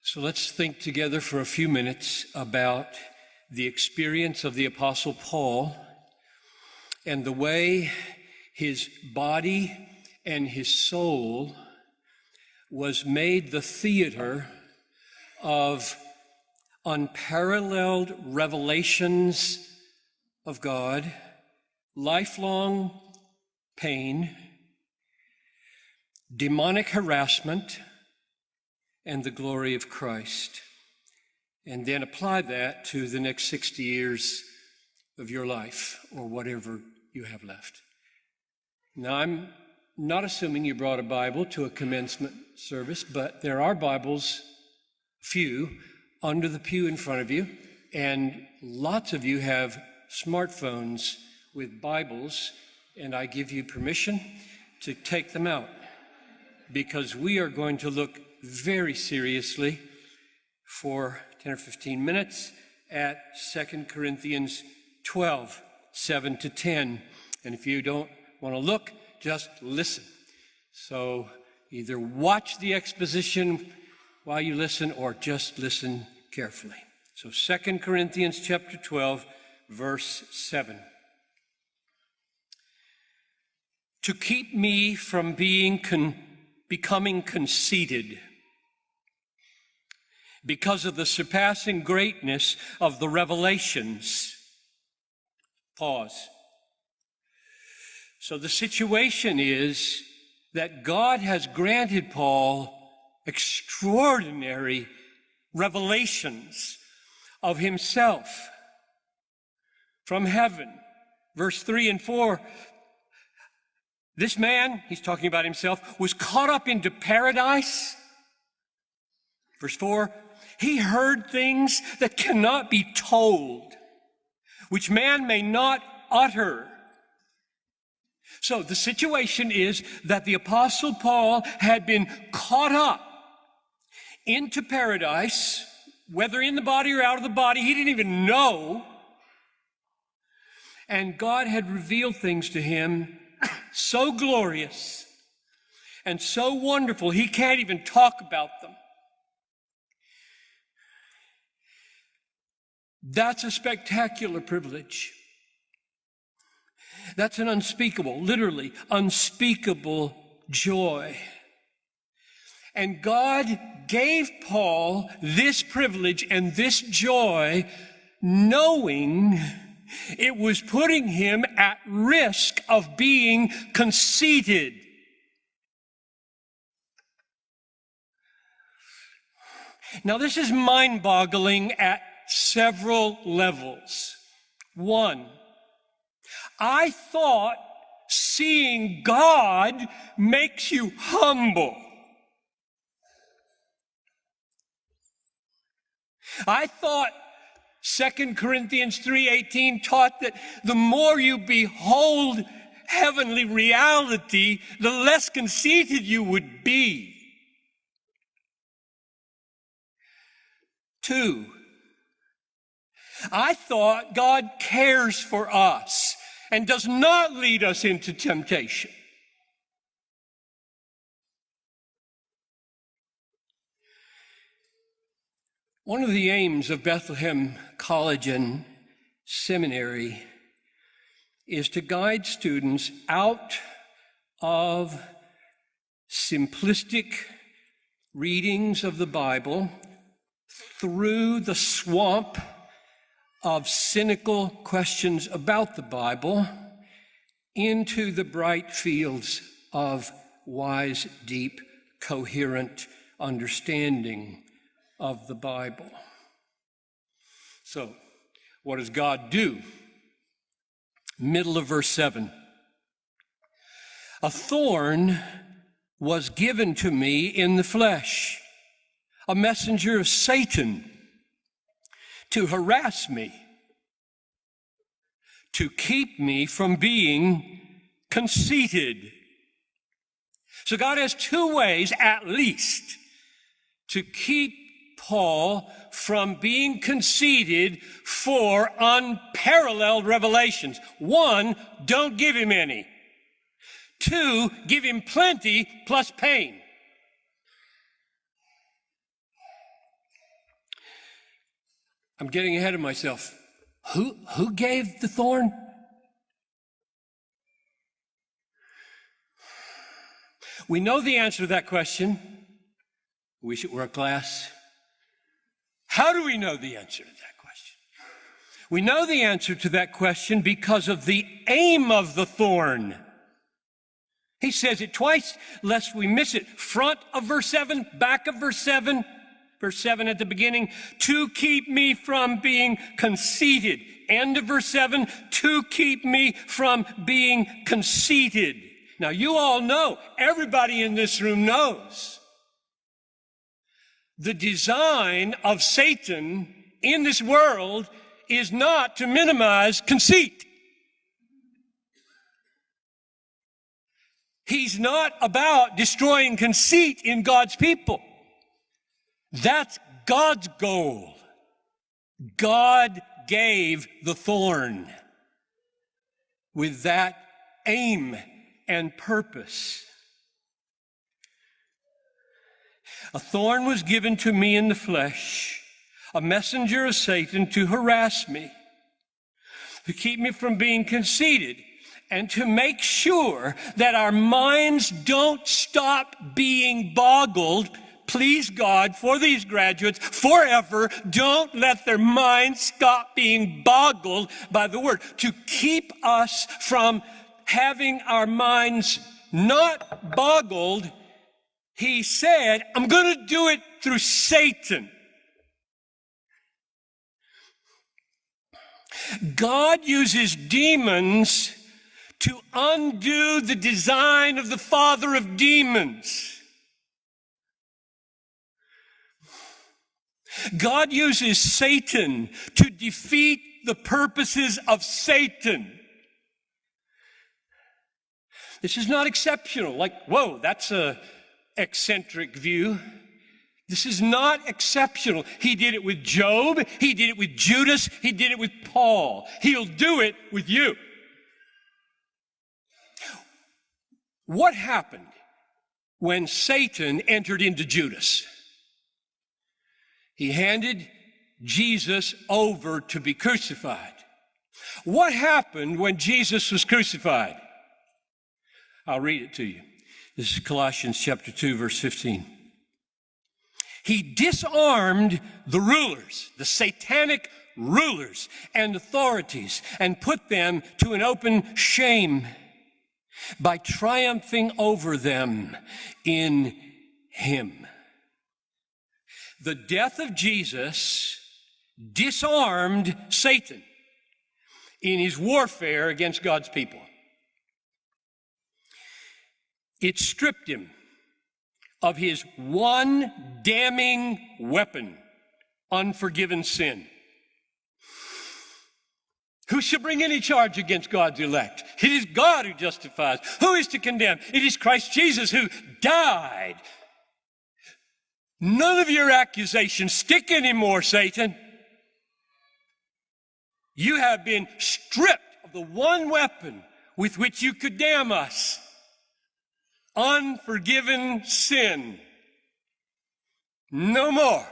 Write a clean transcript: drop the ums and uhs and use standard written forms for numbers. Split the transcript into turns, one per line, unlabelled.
So let's think together for a few minutes about the experience of the Apostle Paul and the way his body and his soul was made the theater of unparalleled revelations of God, lifelong pain, demonic harassment, and the glory of Christ. And then apply that to the next 60 years of your life, or whatever you have left. Now, I'm not assuming you brought a Bible to a commencement service, but there are Bibles, few, under the pew in front of you, and lots of you have smartphones with Bibles, and I give you permission to take them out, because we are going to look very seriously for 10 or 15 minutes at 2 Corinthians 12, 7 to 10. And if you don't want to look, just listen. So either watch the exposition while you listen or just listen carefully. So 2 Corinthians chapter 12, verse 7. To keep me from becoming conceited, because of the surpassing greatness of the revelations. Pause. So the situation is that God has granted Paul extraordinary revelations of himself from heaven. Verse 3 and 4, this man, he's talking about himself, was caught up into paradise. Verse 4, he heard things that cannot be told, which man may not utter. So the situation is that the Apostle Paul had been caught up into paradise, whether in the body or out of the body, he didn't even know. And God had revealed things to him so glorious and so wonderful, he can't even talk about them. That's a spectacular privilege. That's an unspeakable, literally unspeakable joy. And God gave Paul this privilege and this joy, knowing it was putting him at risk of being conceited. Now, this is mind-boggling at several levels. One, I thought seeing God makes you humble. I thought 2 Corinthians 3:18 taught that the more you behold heavenly reality, the less conceited you would be. 2, I thought God cares for us and does not lead us into temptation. One of the aims of Bethlehem College and Seminary is to guide students out of simplistic readings of the Bible through the swamp of cynical questions about the Bible into the bright fields of wise, deep, coherent understanding of the Bible. So, what does God do? Middle of verse 7. A thorn was given to me in the flesh, a messenger of Satan, to harass me, to keep me from being conceited. So God has two ways, at least, to keep Paul from being conceited for unparalleled revelations. 1, don't give him any. 2, give him plenty plus pain. I'm getting ahead of myself. Who gave the thorn? We know the answer to that question. Wish it were a class. How do we know the answer to that question? We know the answer to that question because of the aim of the thorn. He says it twice, lest we miss it. Front of verse 7, back of verse 7. Verse 7 at the beginning, to keep me from being conceited. End of verse 7, to keep me from being conceited. Now, you all know, everybody in this room knows, the design of Satan in this world is not to minimize conceit. He's not about destroying conceit in God's people. That's God's goal. God gave the thorn with that aim and purpose. A thorn was given to me in the flesh, a messenger of Satan to harass me, to keep me from being conceited, and to make sure that our minds don't stop being boggled. Please, God, for these graduates, forever, don't let their minds stop being boggled by the word. To keep us from having our minds not boggled, he said, I'm going to do it through Satan. God uses demons to undo the design of the father of demons. God uses Satan to defeat the purposes of Satan. This is not exceptional, like, whoa, that's an eccentric view. This is not exceptional. He did it with Job. He did it with Judas. He did it with Paul. He'll do it with you. What happened when Satan entered into Judas? He handed Jesus over to be crucified. What happened when Jesus was crucified? I'll read it to you. This is Colossians chapter 2, verse 15. He disarmed the rulers, the satanic rulers and authorities, and put them to an open shame by triumphing over them in him. The death of Jesus disarmed Satan in his warfare against God's people. It stripped him of his one damning weapon, unforgiven sin. Who shall bring any charge against God's elect? It is God who justifies. Who is to condemn? It is Christ Jesus who died. None of your accusations stick anymore, Satan. You have been stripped of the one weapon with which you could damn us. Unforgiven sin. No more.